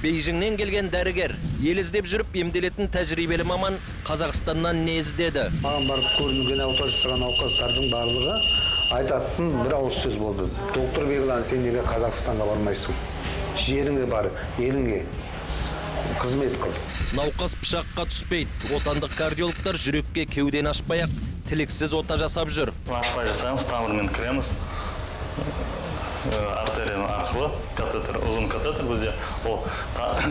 Бейжіңнен келген дәрігер ел іздеп жүріп емделетін тәжірибелі маман Қазақстаннан не іздеді? Маған барып көрінген ота жасаған науқастардың барлығы айтатын бір ауыз сөз болды. Доктор Беглан, сен неге Қазақстанға бармайсың? Жеріңе бар, еліңе қызмет қыл. Науқас пышаққа түспейді. Отандық кардиологтар жүрекке кеуден ашпай-ақ тілексіз ота жасап жүр. Ашпай жасаймыз, тамырмен кіреміз. Артерия арқылы катетер, ұзын катетер бізде ол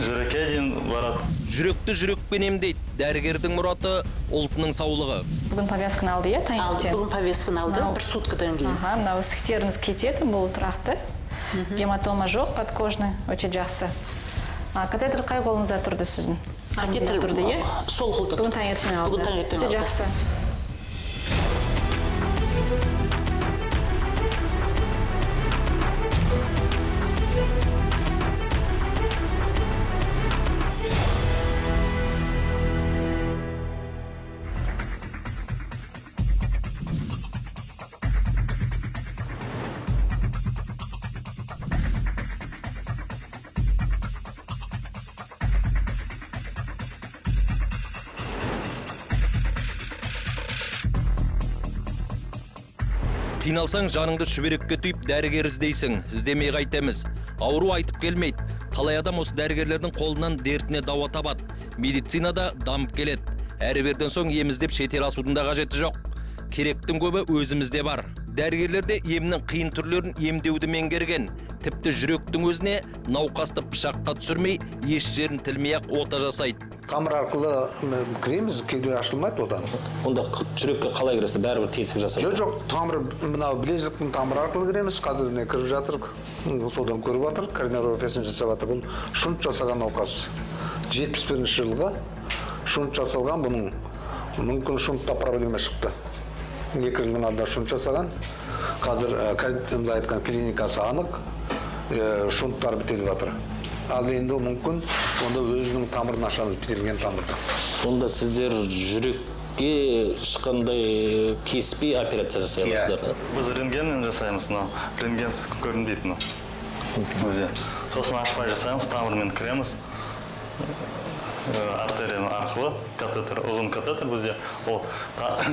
жүрекке дейін барады. Жүректі жүрекпен емдейді. Дәрігердің мұраты ұлтының саулығы. Бүгін повязканы алды, иә, таңертең? Бүгін повязканы алды, бір суткадан кейін. Мынау ісіктеріңіз кетеді, бұл тұрақты. Гематома жоқ, подкожный, өте жақсы. Катетер қай қолыңызда тұрды сіздің? Катетер тұрды, иә? Сол қолда. Бүгін таңертең алды. Бүгін таңертең алды. Өте жақсы. Қиналсаң жаныңды шүберекке түйіп дәрігер іздейсің. Іздемей қайтеміз. Ауру айтып келмейді. Талай адам осы дәрігерлердің қолынан дертіне дауа табады. Медицинада дамып келеді. Әрберден соң еміздеп шетел асудың да қажеті жоқ. Керектің көбі өзімізде бар. Дәрігерлерде емнің қиын түрлерін емдеуді меңгерген. Тіпті жүректің өзіне науқасты пышаққа түсірмей, еш жерін тілмей-ақ ота жасайды. Тамыр арқылы кіреміз, кеуде ашылмайды одан. Онда жүрекке қалай кіресіз? Бәрібір тесік жасайды. Жоқ, тамыр, мынау білезіктің тамыр арқылы кіреміз. Қазір не кіріп жатыр, содан көріп жатыр, коронарографиясын жасап жатыр. Бұл шунт жасаған науқас. 71-ші жылға шунт жасалған, бұның мүмкін шунтта проблема шықты. 2 жылдың алдында шунт жасаған. Қазір айтқан клиникасы анық, шунттар бітеліп жатыр. Ал енді мүмкін онда өзінің тамырын ашамыз, бітелген тамырды. Сонда сіздер жүрекке ешқандай кеспей операция жасаймыздар? Біз рентгенмен жасаймыз, рентгенсіз көрінбейді. Сосын ашпай жасаймыз, тамырмен кіреміз. Артерия арқылы катетер, ұзын катетер бізде ол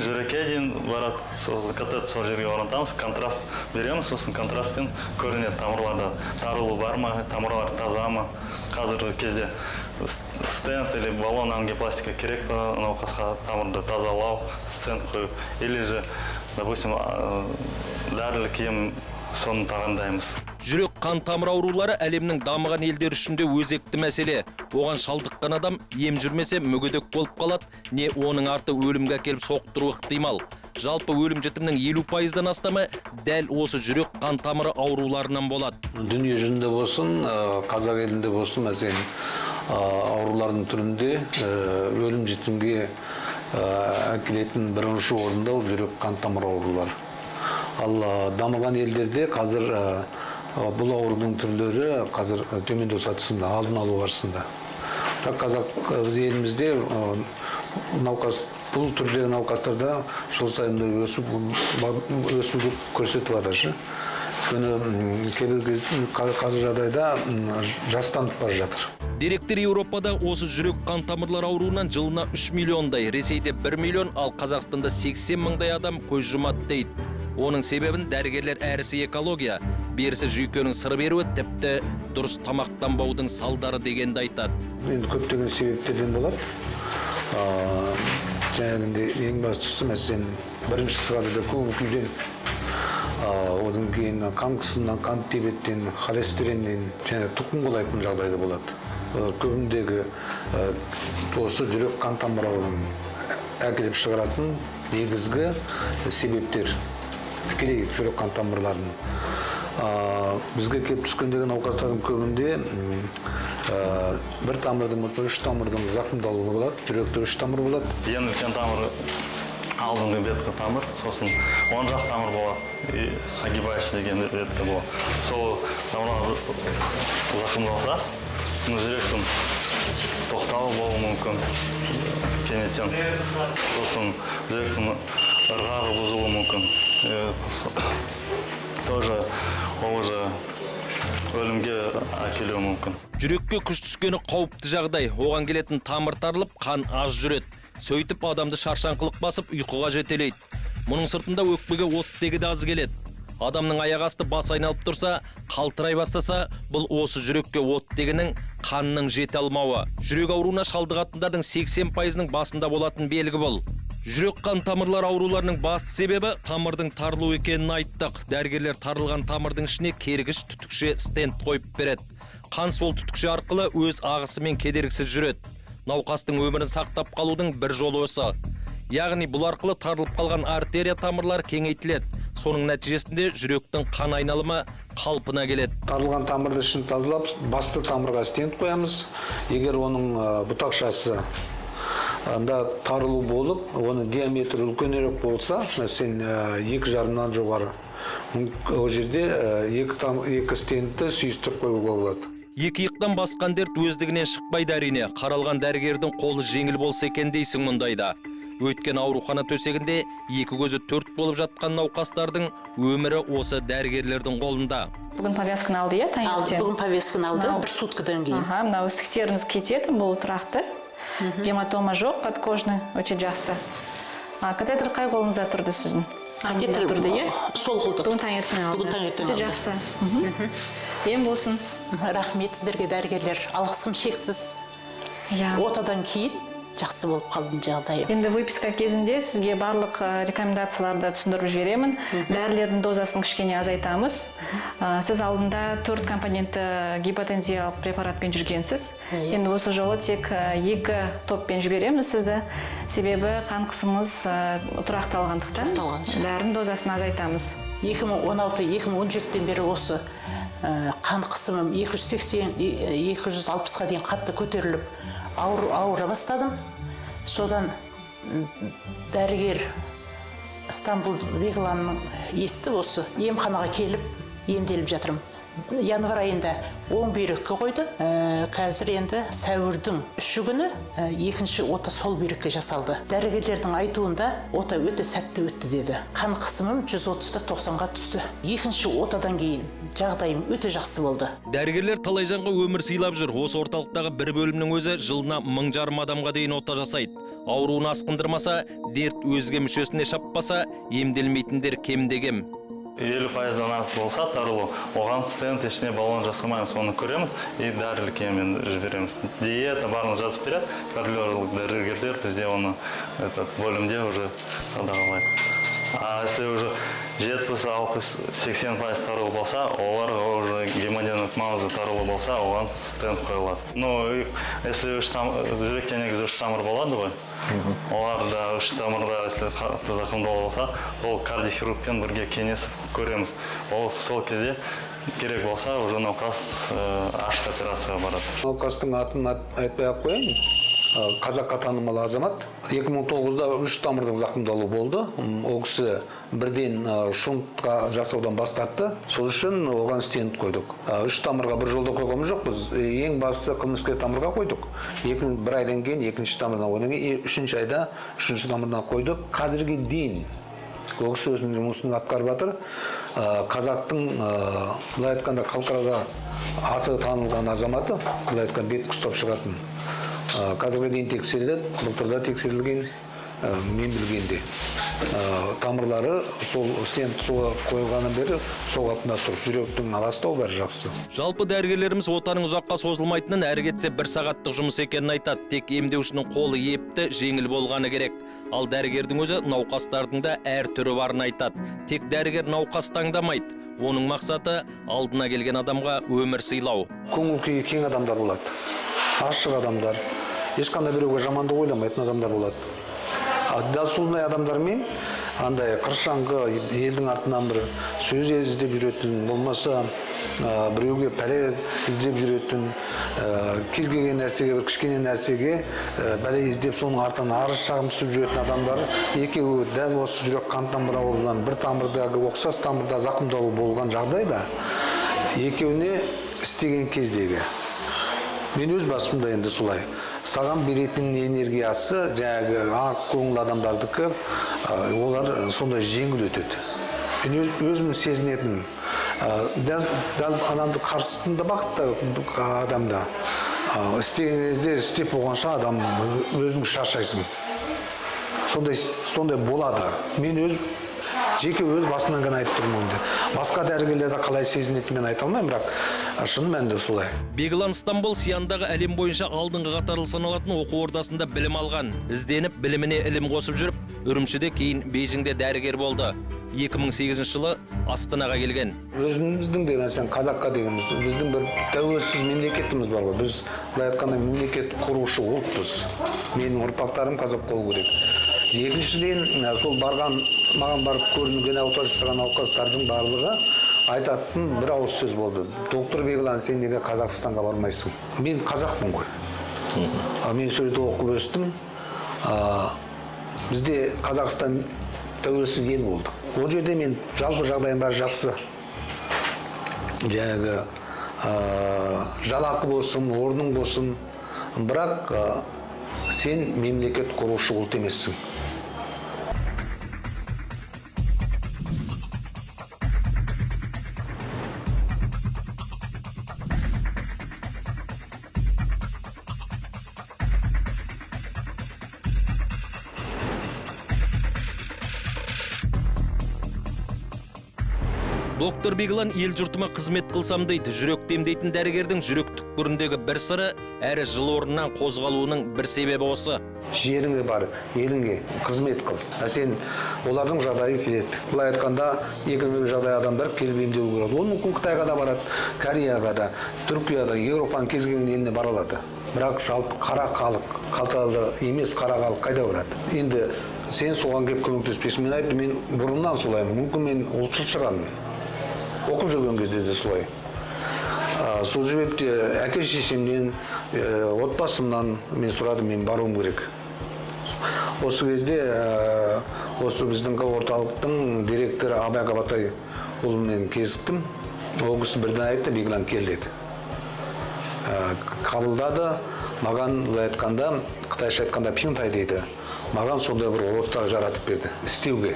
жүрекке дейін барады. Сосын катетер сол жерге орнатамыз, контраст береміз, сосын контрастпен көрінеді тамырларда. Тарылу бар ма, тамырлар таза ма. Қазіргі кезде стенд или баллон ангиопластика керек па науқасқа тамырды тазалау, стенд қойып. Или же, допустим, дәрілік ем соны тағайындаймыз. Жүрек қан тамыр аурулары әлемнің дамыған елдер үшінде өзекті мәселе. Оған шалдыққан адам ем жүрмесе мүгедек болып қалады, не оның арты өлімге әкеліп соқтыруы ықтимал. Жалпы өлім жітімнің 50%-дан астамы дәл осы жүрек қан тамыры ауруларынан болады. Дүние жүзінде болсын, қазақ елінде болсын, мәселен, аурулардың түрінде өлім жітімге әкелетін бірінші орында жүрек қан тамыр аурулары. Ал дамыған елдерде қазір бұл аурудың түрлері қазір төмендеу сатысында, алдын алу барысында. Қазақ елімізде бұл түрдегі науқастарда жыл сайында өсуді көрсетіп жатыр. Қазір жағдайда жастанып бара жатыр. Деректер Еуропада осы жүрек қан тамырлар ауруынан жылына 3 миллиондай, Ресейде 1 миллион, ал Қазақстанда 80 мыңдай адам көз жұмады дейді. Оның себебін дәрігерлер әрісі экология, берісі жүйкенің сыр беруі, тіпті дұрыс тамақтанбаудың салдары дегенді айтады. Енді көптеген себептерден болады. Жаңағынде ең бастысы мәселен бірінші сырада көңіл күйден, одан кейін қан қысымынан, қан диабеттен, холестериннен, және тұқым қуалайтын жағдайда болады. Көбіндегі осы жүрек қан тамыр ауруын әкеліп шығаратын негізгі себептер тікелей жүрек қан тамырларын. Бізге келіп түскендегі науқастардың көбінде бір тамырдың, 3 тамырдың зақымдалуы болады, жүректе 3 тамыр болады. Ең үлкен тамыр алдыңғы беткі тамыр, сосын оң жақ тамыр болады, огибающий деген беткі болады. Сол тамыр зақымдалса, жүректің тоқтауы болуы мүмкін кенеттен. Сосын жүректің ырғағы бұзылуы мүмкін. Тоже ол уже өлімге әкелуі мүмкін. Жүрекке күш түскені қауіпті жағдай. Оған келетін тамыр тарылып, қан аз жүреді. Сөйтіп адамды шаршаңқылық басып, ұйқыға жетелейді. Мұның сыртында өкпеге оттегі де аз келеді. Адамның аяқ асты бас айналып тұрса, қалтырай бастаса, бұл осы жүрекке оттегінің қанның жете алмауы. Жүрек ауруына шалдығатындардың 80%-ның басында болатын белгі бұл. Жүрек қан тамырлар ауруларының басты себебі тамырдың тарылу екенін айттық. Дәрігерлер тарылған тамырдың ішіне кергіш түтікше стенд қойып береді. Қан сол түтікше арқылы өз ағысымен кедергісіз жүреді. Науқастың өмірін сақтап қалудың бір жолы осы. Яғни бұл арқылы тарылып қалған артерия тамырлар кеңейтіледі. Соның нәтижесінде жүректің қан айналымы қалпына келеді. Тарылған тамырды ішін тазалап, басты тамырға стенд қоямыз. Егер оның бұтақшасы анда тарылу болып, оның диаметрі үлкенірек болса, мәселен 2,5-нан жоғары, ол жерде екі стендті сүйістіріп қоюға болады. Екі иықтан басқан дерт өздігінен шықпайды әрине. Қаралған дәрігердің қолы жеңіл болса екен дейсің мұндайда. Өткен аурухана төсегінде екі көзі төрт болып жатқан науқастардың өмірі осы дәрігерлердің қолында. Бүгін повязканы алды, е, таңертең? Бүгін повязканы алды, бір суткадан кейін. Мынау ісіктеріңіз кетеді, бұл тұрақты. Гематома жоқ, подкожный, өте жақсы. Катетр қай қолыңызда тұрды сіздің? Катетр тұрды, е? Сол қолды. Бүгін таңертең алды. Бүгін таңертең алды. Өте жақсы. Ем болсын. Рахмет сіздерге дәрігерлер. Алғысым шексіз. Отадан кейін жақсы болып қалдым жағдайым. Енді выписка кезінде сізге барлық рекомендацияларды түсіндіріп жіберемін. Дәрілердің дозасын кішкене азайтамыз. Сіз алдында 4 компонентті гипотензиялық препаратпен жүргенсіз. Енді осы жолы тек 2 топпен жібереміз сізді. Себебі қан қысымыз тұрақталғандықтан дәрінің дозасын азайтамыз. 2016-2017-тен бері осы қан қысымым 280-260-қа дейін қатты көтеріліп, ауыра бастадым. Содан дәрігер Стамбул Вегланның естіп осы емханаға келіп емделіп жатырмын. Январ айында 10 бүйрекке қойды. Қазір енді сәуірдің 3 күні екінші ота сол бүйрекке жасалды. Дәрігерлердің айтуында ота өте сәтті өтті деді. Қан қысымым 130-90-ға түсті. Екінші отадан кейін жағдайым өте жақсы болды. Дәрігерлер талай жанға өмір сыйлап жүр. Осы орталықтағы бір бөлімнің өзі жылына 1000 адамға дейін ота жасайды. Ауруын асқындырмаса, дерт өзге мүшесіне шаппаса, емделмейтіндер кемде-кем. 50%-дан аз болса тарылу, оған стенд ішіне баллон жасамаймыз, оны көреміз и дәрілік еммен жібереміз. Диета барын жазып береді, кардиологиялық дәрігерлер бізде оны бөлімде уже қадағалайды. А если уже 70-60-80% тарылу болса, олар уже гемодинамик маңызды тарылу болса, оған стенд қойылады. Ну, если жүректе негізі 3 тамыр болады ғой, оларда 3 тамырда, если қатты зақымдалу болса, ол кардиохирургпен бірге кеңесіп көреміз. Ол сол кезде керек болса, уже науқас ашық операцияға барады. Науқастың атын айтпай-ақ қояйын. Қазаққа танымал азамат. 2009-да 3 тамырдың зақымдалу болды. Ол кісі бірден шунтқа жасаудан бас тартты. Сол үшін оған стенд қойдық. 3 тамырға бір жолда қойғанымыз жоқ. Біз ең бастысы қылмыскер тамырға қойдық. Bir айдан кейін екінші тамырдан қойдық. 3-ші айда 3-ші тамырдан қойдық. Қазірге дейін ол кісі өзінің жұмысын атқарып жатыр. Қазақтың былай айтқанда халықарада аты танылған азаматы, былай айтқан бет ұстап шығатын. Қазірге дейін тексеріледі, былтырда тексерілген, мен білгенде. Тамырлары сол стенд қойылғаннан бері сол қалпында тұр. Жүректің аластау бәрі жақсы. Жалпы дәрігерлеріміз отаның ұзаққа созылмайтынын, әрі кетсе 1 сағаттық жұмыс екенін айтады. Тек емдеушінің қолы епті, жеңіл болғаны керек. Ал дәрігердің өзі науқастардың да әр түрі барын айтады. Тек дәрігер науқас таңдамайды. Оның мақсаты алдына келген адамға өмір сыйлау. Көңіл күйі кең адамдар болады. Ашық адамдар, ешқандай біреуге жамандық ойламайтын адамдар болады. Дасулнай адамдармен андай қыршаңқы елдің артынан бір сөз іздеп жүретін, болмаса біреуге пәле іздеп жүретін, кез келген нәрсеге, бір кішкене нәрсеге бәле іздеп соның артынан арыз шағым түсіп жүретін адамдар екеуі дәл осы жүрек қан тамыры ауруынан бір тамырдағы ұқсас тамырда зақымдалу болған жағдайда екеуіне істеген кездегі мен өз басымда енді солай. Саған беретін энергиясы жаңағы ақ көңіл адамдардікі олар сондай жеңіл өтеді. Мен өзім сезінетін дәл ананды қарсысында бақытта адамда істеген кезде істеп болғанша адам өзің шаршайсың. Сондай болады. Мен жеке өз басымнан ғана айтып тұрмын онда. Басқа дәрігерлерді қалай сезінетінін мен айта алмаймын, бірақ шын мәнінде солай. Беглан Стамбул Сияндағы әлем бойынша алдыңғы қатарлы саналатын оқу ордасында білім алған. Ізденіп, біліміне ілім қосып жүріп, Үрімшіде кейін Бейжіңде дәрігер болды. 2008 жылы Астанаға келген. Өзіміздің де мәселен қазаққа дегеніміз, біздің бір тәуелсіз мемлекетіміз бар ғой. Біз былай айтқанда мемлекет құрушы ұлтпыз. Менің ұрпақтарым қазақ болу керек. Екіншіден, сол маған барып көрінген ота жасаған науқастардың барлығы айтатын бір ауыз сөз болды. Доктор Беглан, сен неге Қазақстанға бармайсың? Мен қазақпын ғой. Мен сөйлеті оқып өстім. Бізде Қазақстан тәуелсіз ел болды. Ол жерде мен жалпы жағдайым бәрі жақсы. Жаңағы жалақы болсын, орның болсын. Бірақ сен мемлекет құрушы ұлт емессің. Доктор Беглан ел жұртыма қызмет қылсам дейді. Жүрек демдейтін дәрігердің жүрек түкпіріндегі бір сыры әрі жыл орнынан қозғалуының бір себебі осы. Жеріңе бар, еліңе қызмет қыл. Сен олардың жағдайы келеді. Бұлай айтқанда, екінші жағдай адамдар келіп емдеу көреді. Ол мүмкін Қытайға да барады, Кореяға да, Түркияда, Еуропаның кез келген еліне бара алады. Бірақ жалпы қара халық, қалталы емес қара халық қайда барады? Енді сен соған келіп көмектеспесің. Мен айттым, мен бұрыннан солаймын. Мүмкін мен ұлтшыл шығармын. Оқып жүрген кезде де солай. Сол себепте әке шешемнен, отбасымнан мен сұрадым, мен баруым керек. Осы кезде осы біздің орталықтың директоры Абай Қабатай ұлымен кезіктім. Ол кісі бірден айтты, Беглан кел деді. Қабылдады, маған айтқанда, қытайша айтқанда пинтай дейді. Маған сондай бір ортақ жаратып берді, істеуге.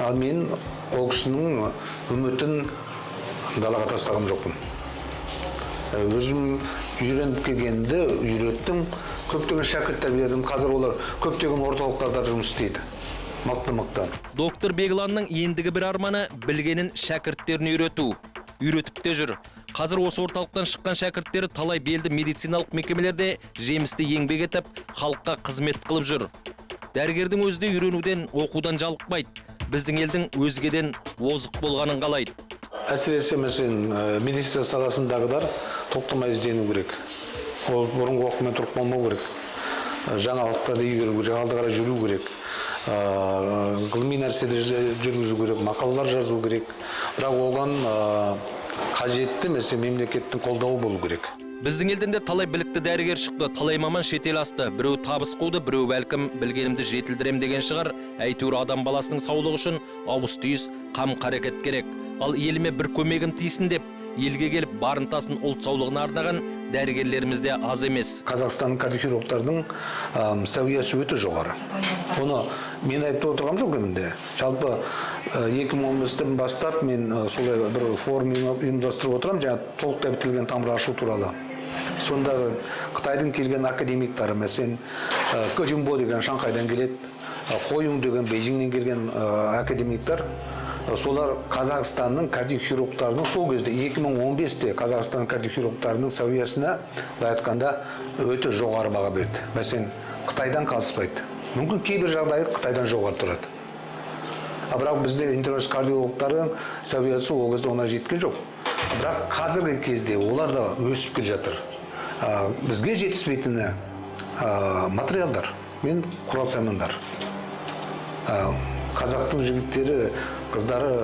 Ал мен ол кісінің үмітін далаға тастағым жоқпын. Өзім үйреніп келгенде үйреттім, көптеген шәкірттер бердім. Қазір олар көптеген орталықтарда жұмыс істейді. Мықты. Доктор Бегланның ендігі бір арманы білгенін шәкірттерін үйрету. Үйретіп те жүр. Қазір осы орталықтан шыққан шәкірттері талай белді медициналық мекемелерде жемісті еңбек етіп, халыққа қызмет қылып жүр. Дәрігердің өзі де үйренуден, оқудан жалықпайды. Біздің елдің өзгеден озық болғанын қалайды. Әсіресе мәселен медицина саласындағыдар тоқтамай іздену керек. Ол бұрынғы оқумен тұрып қалмау керек. Жаңалықтарды игеру керек, алды қарай жүру керек. Ғылыми нәрседе жүргізу керек, мақалалар жазу керек. Бірақ оған қажетті мәселе мемлекеттің қолдауы болу керек. Біздің елден де талай білікті дәрігер шықты, талай маман шетел асты. Біреу табыс қуды, біреу бәлкім білгенімді жетілдірем деген шығар. Әйтеуір адам баласының саулығы үшін ауыз түйіс, қам қарекет керек. Ал еліме бір көмегім тиісін деп, елге келіп барынтасын ұлт саулығына арнаған дәрігерлеріміз де аз емес. Қазақстанның кардиохирургтардың сәуиясы өте жоғары. Оны мен айтып отырғам жоқ емінде. Жалпы 2015-тен бастап мен солай бір форум ұйымдастырып отырам, жаңа толықтай бітілген тамыр ашу туралы. Сонда Қытайдың келген академиктары, мәселен Көжімбо деген Шанхайдан келеді, Қойың деген Бейжіңнен келген академиктар, солар Қазақстанның кардиохирургтарының сол кезде 2015-те Қазақстанның кардиохирургтарының сәуиясына айтқанда өте жоғары баға берді. Мәселен Қытайдан қалыспайды. Мүмкін кейбір жағдайы Қытайдан жоғары тұрады. Бірақ бізде интернет кардиологтардың сәуиясы ол кезде ona жеткен жоқ. Бірақ қазіргі кезде олар да өсіп келе жатыр. Бізге жетіспейтіні материалдар мен құрал саймандар. Қазақтың жігіттері, қыздары,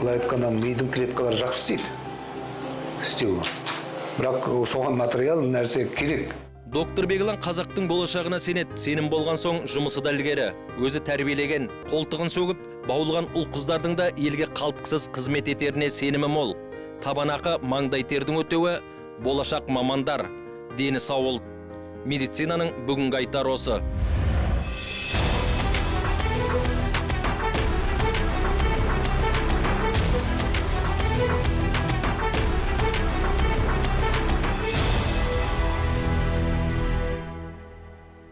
былай айтқанда мидың клеткалары жақсы істеуі. Бірақ соған материал нәрсе керек. Доктор Беглан қазақтың болашағына сенеді. Сенім болған соң жұмысы да ілгері. Өзі тәрбиелеген, қолтығын сөгіп, баулған ұл қыздардың да елге қалтқысыз қызмет етеріне сенімі мол. Табанақы маңдай тердің өтеуі, болашақ мамандар, дені сау ұлт. Медицинаның бүгінгі айтары осы.